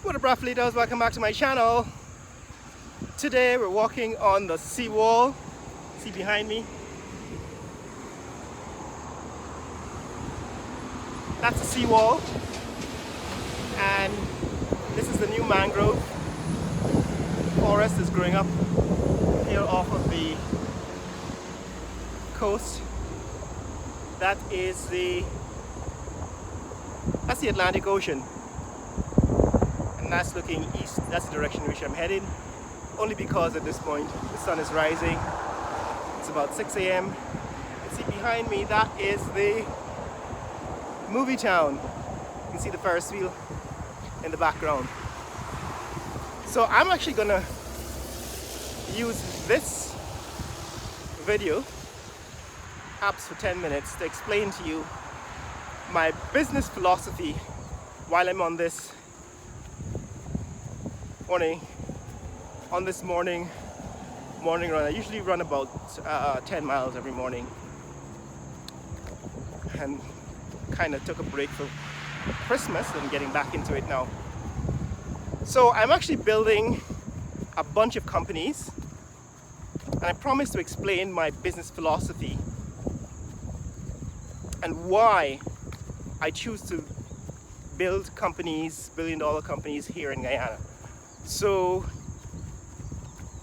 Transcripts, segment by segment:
What up, rough leaders? Welcome back to my channel. Today we're walking on the seawall. See behind me? That's the seawall. And this is the new mangrove forest is growing up here off of the coast. That's the Atlantic Ocean. And that's looking east. That's the direction in which I'm headed. Only because at this point the sun is rising. It's about 6 a.m. You can see behind me, that is the movie town. You can see the Ferris wheel in the background. So I'm actually gonna use this video, perhaps for 10 minutes, to explain to you my business philosophy while I'm on this morning run. I usually run about 10 miles every morning, and kind of took a break for Christmas and getting back into it now. So I'm actually building a bunch of companies, and I promise to explain my business philosophy and why I choose to build companies, billion-dollar companies here in Guyana. So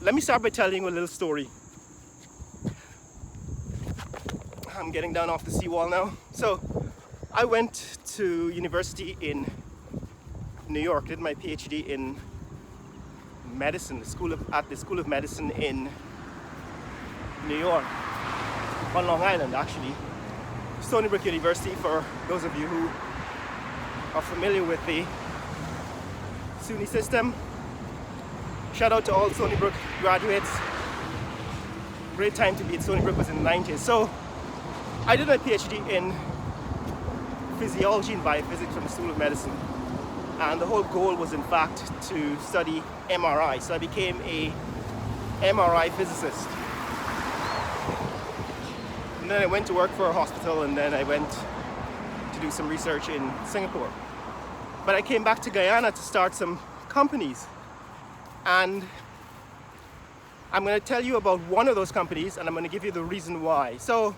let me start by telling you a little story. I'm getting down off the seawall now. So I went to university in New York, did my PhD in medicine, at the School of Medicine in New York, on Long Island actually. Stony Brook University, for those of you who are familiar with the SUNY system. Shout out to all Stony Brook graduates. Great time to be at Stony Brook was in the 90s. So I did my PhD in physiology and biophysics from the School of Medicine. And the whole goal was in fact to study MRI. So I became a MRI physicist. And then I went to work for a hospital, and then I went to do some research in Singapore. But I came back to Guyana to start some companies. And I'm going to tell you about one of those companies, and I'm going to give you the reason why. So,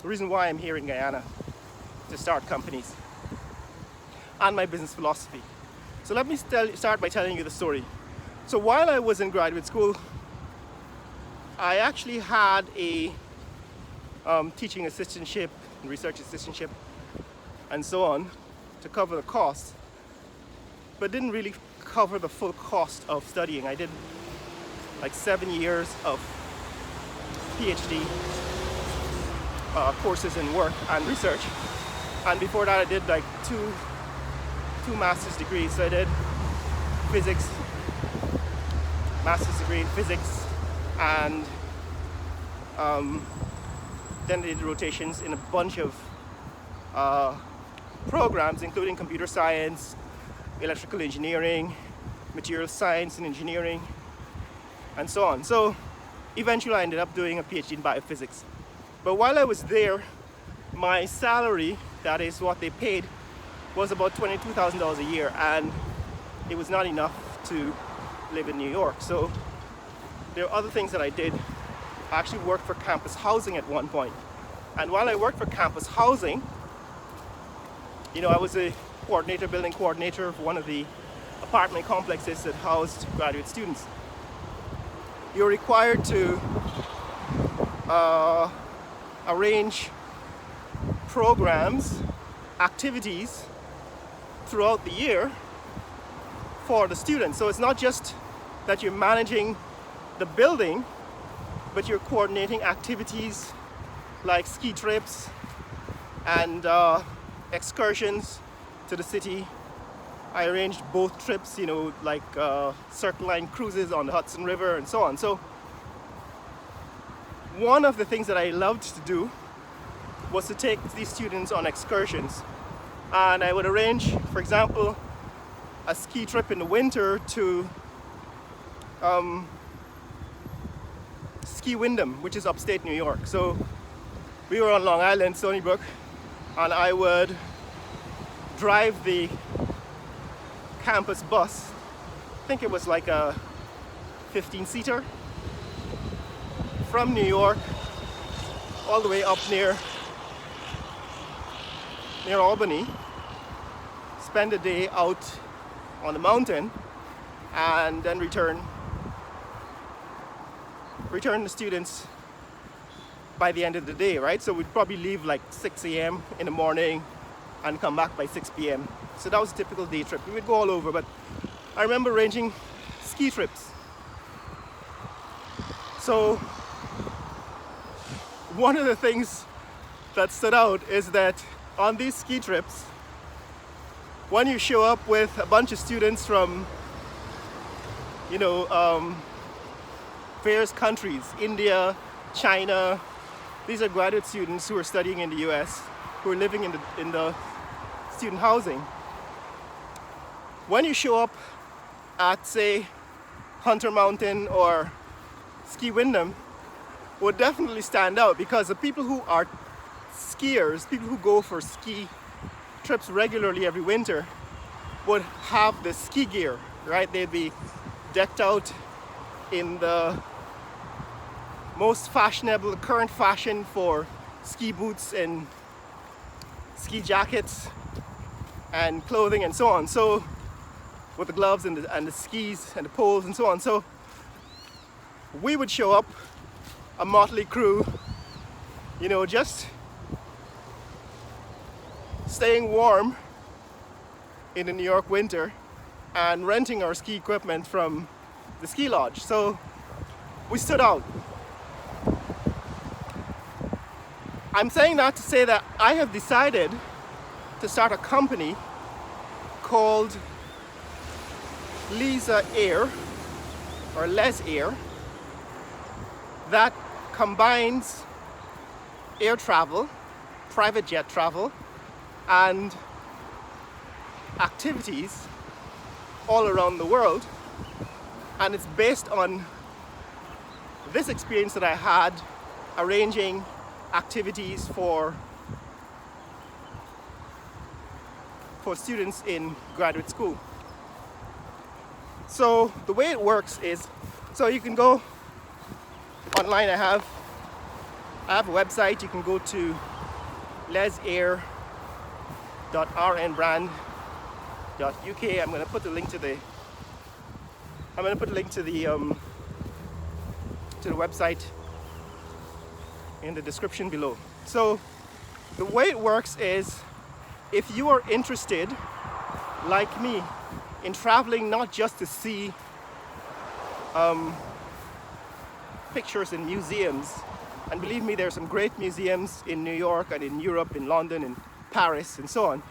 the reason why I'm here in Guyana to start companies and my business philosophy. So let me start by telling you the story. So while I was in graduate school, I actually had a teaching assistantship, research assistantship, and so on to cover the cost, but didn't really cover the full cost of studying. I did like 7 years of PhD courses in work and research, and before that I did like two master's degrees. So I did physics, master's degree in physics, and then I did rotations in a bunch of programs, including computer science, electrical engineering, material science and engineering, and so on. So eventually I ended up doing a PhD in biophysics. But while I was there, my salary, that is what they paid, was about $22,000 a year, and it was not enough to live in New York. So there are other things that I did. I actually worked for campus housing at one point. And while I worked for campus housing, I was a building coordinator of one of the apartment complexes that housed graduate students. You're required to arrange programs, activities throughout the year for the students. So it's not just that you're managing the building, but you're coordinating activities like ski trips and excursions to the city. I arranged both trips, like Circle Line cruises on the Hudson River and so on. So one of the things that I loved to do was to take these students on excursions. And I would arrange, for example, a ski trip in the winter to Ski Wyndham, which is upstate New York. So we were on Long Island, Stony Brook, and I would drive the campus bus. I think it was like a 15-seater from New York all the way up near Albany, spend a day out on the mountain, and then return the students by the end of the day, right? So we'd probably leave like 6 a.m. in the morning and come back by 6 p.m. So that was a typical day trip. We would go all over, but I remember arranging ski trips. So one of the things that stood out is that on these ski trips, when you show up with a bunch of students from, various countries, India, China, these are graduate students who are studying in the US, who are living in the student housing. When you show up at, say, Hunter Mountain or Ski Windham, would definitely stand out, because the people who are skiers, people who go for ski trips regularly every winter, would have the ski gear, right? They'd be decked out in the most fashionable, current fashion for ski boots and ski jackets and clothing and so on. So with the gloves and the skis and the poles and so on. So we would show up, a motley crew, just staying warm in the New York winter and renting our ski equipment from the ski lodge. So we stood out. I'm saying that to say that I have decided to start a company called LezAir or LezAir that combines air travel, private jet travel, and activities all around the world. And it's based on this experience that I had arranging activities for students in graduate school. So the way it works is, so you can go online. I have a website. You can go to lezair.rnbrand.uk. I'm going to put the link to the website in the description below. So the way it works is, if you are interested, like me, in traveling not just to see pictures in museums, and believe me, there are some great museums in New York and in Europe, in London and Paris and so on,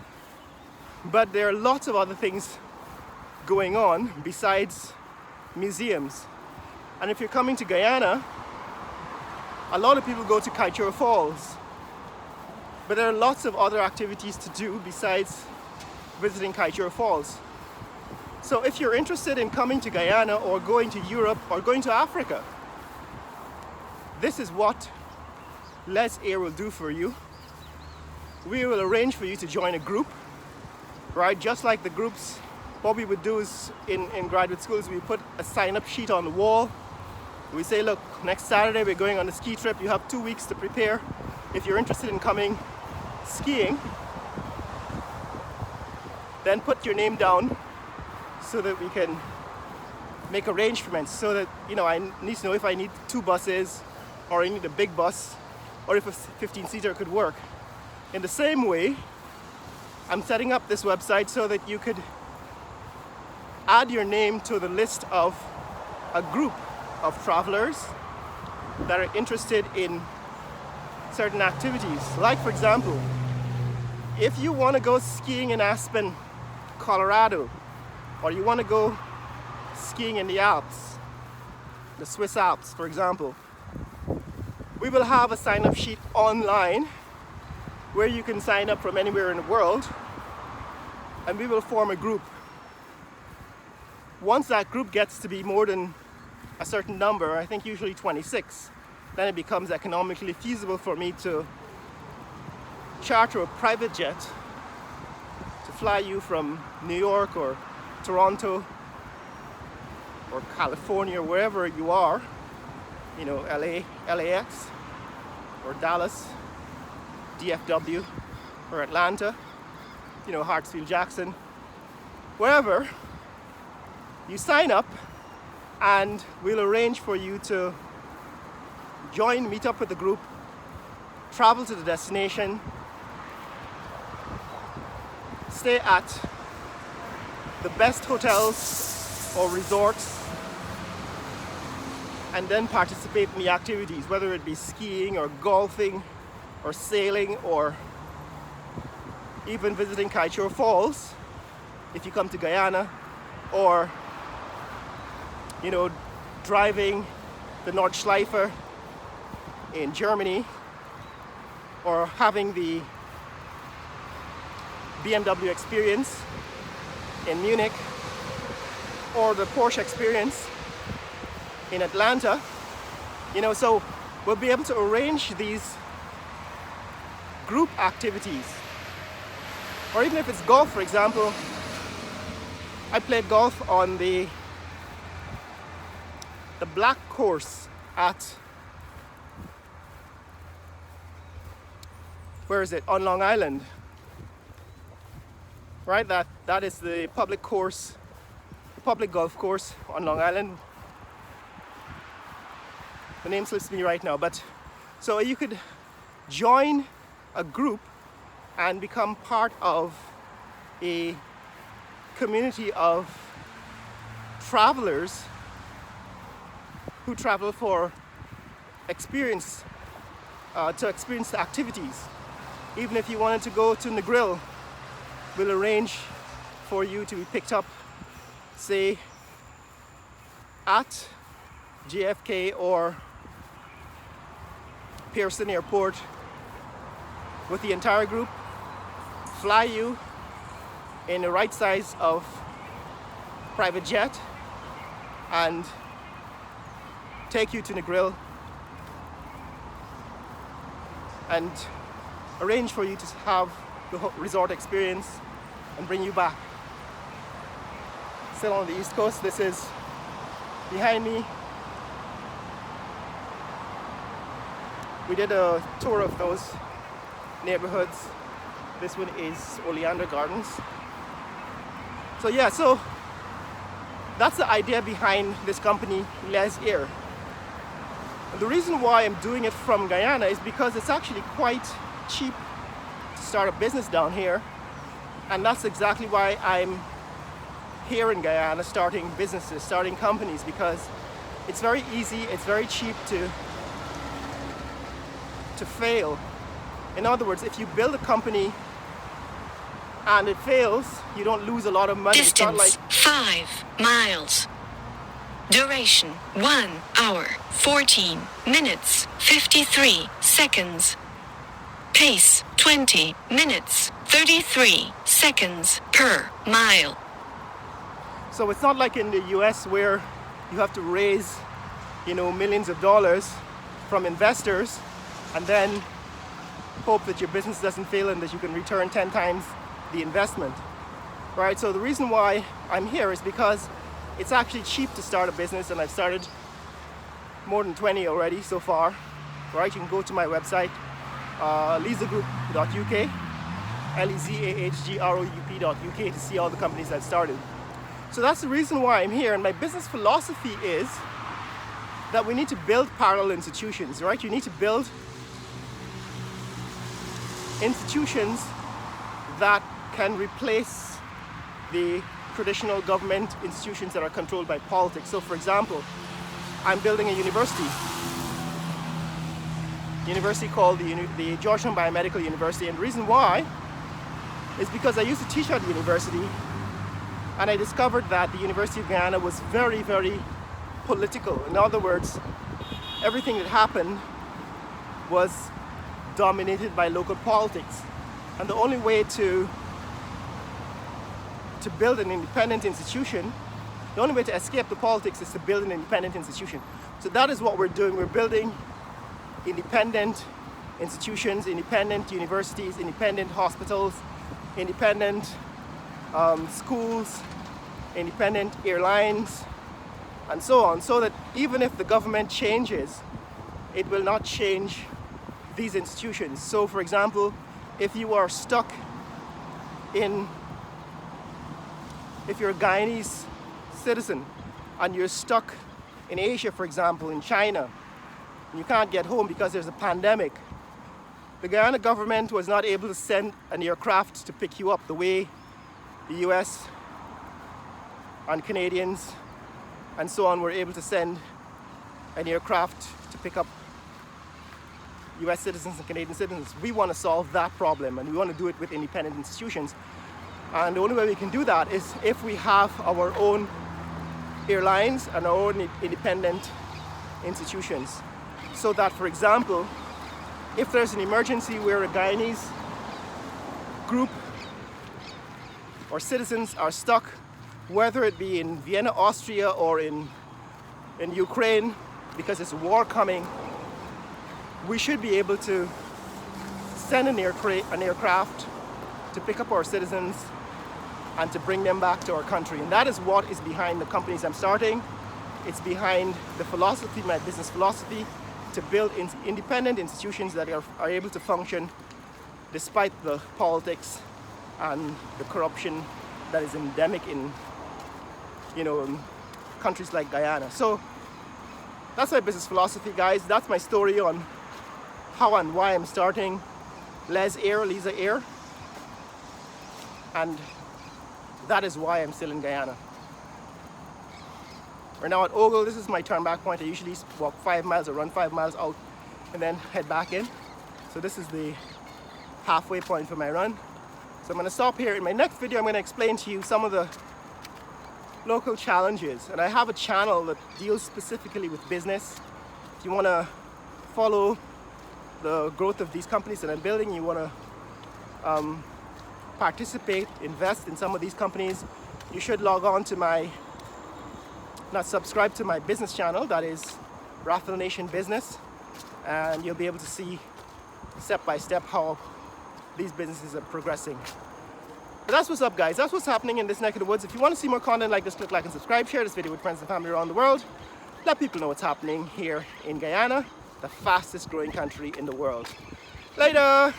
but there are lots of other things going on besides museums. And if you're coming to Guyana, a lot of people go to Kaieteur Falls, but there are lots of other activities to do besides visiting Kaieteur Falls. So if you're interested in coming to Guyana or going to Europe or going to Africa, this is what LezAir will do for you. We will arrange for you to join a group, right? Just like the groups, what we would do is in graduate schools, we put a sign-up sheet on the wall. We say, look, next Saturday we're going on a ski trip. You have 2 weeks to prepare. If you're interested in coming skiing, then put your name down so that we can make arrangements, so that, I need to know if I need 2 buses or I need a big bus, or if a 15-seater could work. In the same way, I'm setting up this website so that you could add your name to the list of a group of travelers that are interested in certain activities. Like, for example, if you want to go skiing in Aspen, Colorado, or you want to go skiing in the Alps, the Swiss Alps, for example, we will have a sign-up sheet online where you can sign up from anywhere in the world, and we will form a group. Once that group gets to be more than a certain number, I think usually 26, then it becomes economically feasible for me to charter a private jet to fly you from New York or Toronto or California, wherever you are, you know, LAX or Dallas, DFW or Atlanta, you know, Hartsfield Jackson, wherever, you sign up and we'll arrange for you to meet up with the group, travel to the destination, stay at the best hotels or resorts, and then participate in the activities, whether it be skiing or golfing or sailing or even visiting Kaieteur Falls if you come to Guyana, or, you know, driving the Nordschleife in Germany, or having the BMW experience in Munich, or the Porsche experience in Atlanta. You know, so we'll be able to arrange these group activities. Or even if it's golf, for example, I played golf on the black course at, where is it, on Long Island, right? That is the public course, the public golf course on Long Island. The name slips me right now, but so you could join a group and become part of a community of travelers who travel for experience, to experience the activities. Even if you wanted to go to Negril, we'll arrange for you to be picked up, say, at JFK or Pearson Airport with the entire group, fly you in the right size of private jet and take you to Negril and arrange for you to have the resort experience and bring you back. Still on the East Coast. This is behind me. We did a tour of those neighborhoods. This one is Oleander Gardens. So yeah, so that's the idea behind this company, LezAir. And the reason why I'm doing it from Guyana is because it's actually quite cheap to start a business down here. And that's exactly why I'm here in Guyana starting businesses, starting companies, because it's very easy, it's very cheap to fail. In other words, if you build a company and it fails, you don't lose a lot of money. Distance, it's not like 5 miles. Duration, 1 hour, 14 minutes, 53 seconds. Pace, 20 minutes, 33 seconds per mile. So it's not like in the US where you have to raise, you know, millions of dollars from investors and then hope that your business doesn't fail and that you can return 10 times the investment, right? So the reason why I'm here is because it's actually cheap to start a business, and I've started more than 20 already so far, right? You can go to my website, lezagroup.uk, LezAHGROUP.uk, to see all the companies I've started. So that's the reason why I'm here, and my business philosophy is that we need to build parallel institutions, right? You need to build institutions that can replace the traditional government institutions that are controlled by politics. So for example, I'm building a university called the Georgetown Biomedical University, and the reason why is because I used to teach at the university, and I discovered that the University of Guyana was very, very political. In other words, everything that happened was dominated by local politics, and the only way to build an independent institution, the only way to escape the politics is to build an independent institution. So that is what we're doing. We're building independent institutions, independent universities, independent hospitals, independent schools, independent airlines, and so on, so that even if the government changes, it will not change these institutions. So for example, if you are stuck in, if you're a Guyanese citizen and you're stuck in Asia, for example, in China, and you can't get home because there's a pandemic, the Guyana government was not able to send an aircraft to pick you up the way the US and Canadians and so on were able to send an aircraft to pick up US citizens and Canadian citizens. We want to solve that problem, and we want to do it with independent institutions. And the only way we can do that is if we have our own airlines and our own independent institutions. So that, for example, if there's an emergency where a Guyanese group or citizens are stuck, whether it be in Vienna, Austria, or in Ukraine, because there's a war coming, we should be able to send an aircraft to pick up our citizens and to bring them back to our country. And that is what is behind the companies I'm starting. It's behind the philosophy, my business philosophy, to build independent institutions that are able to function despite the politics and the corruption that is endemic in, in countries like Guyana. So that's my business philosophy, guys. That's my story on how and why I'm starting LezAir, and that is why I'm still in Guyana. We're now at Ogle. This is my turn back point. I usually walk 5 miles or run 5 miles out and then head back in. So this is the halfway point for my run. So I'm going to stop here. In my next video, I'm going to explain to you some of the local challenges. And I have a channel that deals specifically with business. If you want to follow the growth of these companies that I'm building, you want to participate, invest in some of these companies, you should log on to subscribe to my business channel, that is Raffle Nation Business, and you'll be able to see step by step how these businesses are progressing. But that's what's up, guys. That's what's happening in this neck of the woods. If you want to see more content like this, click like and subscribe, share this video with friends and family around the world. Let people know what's happening here in Guyana, the fastest growing country in the world. Later!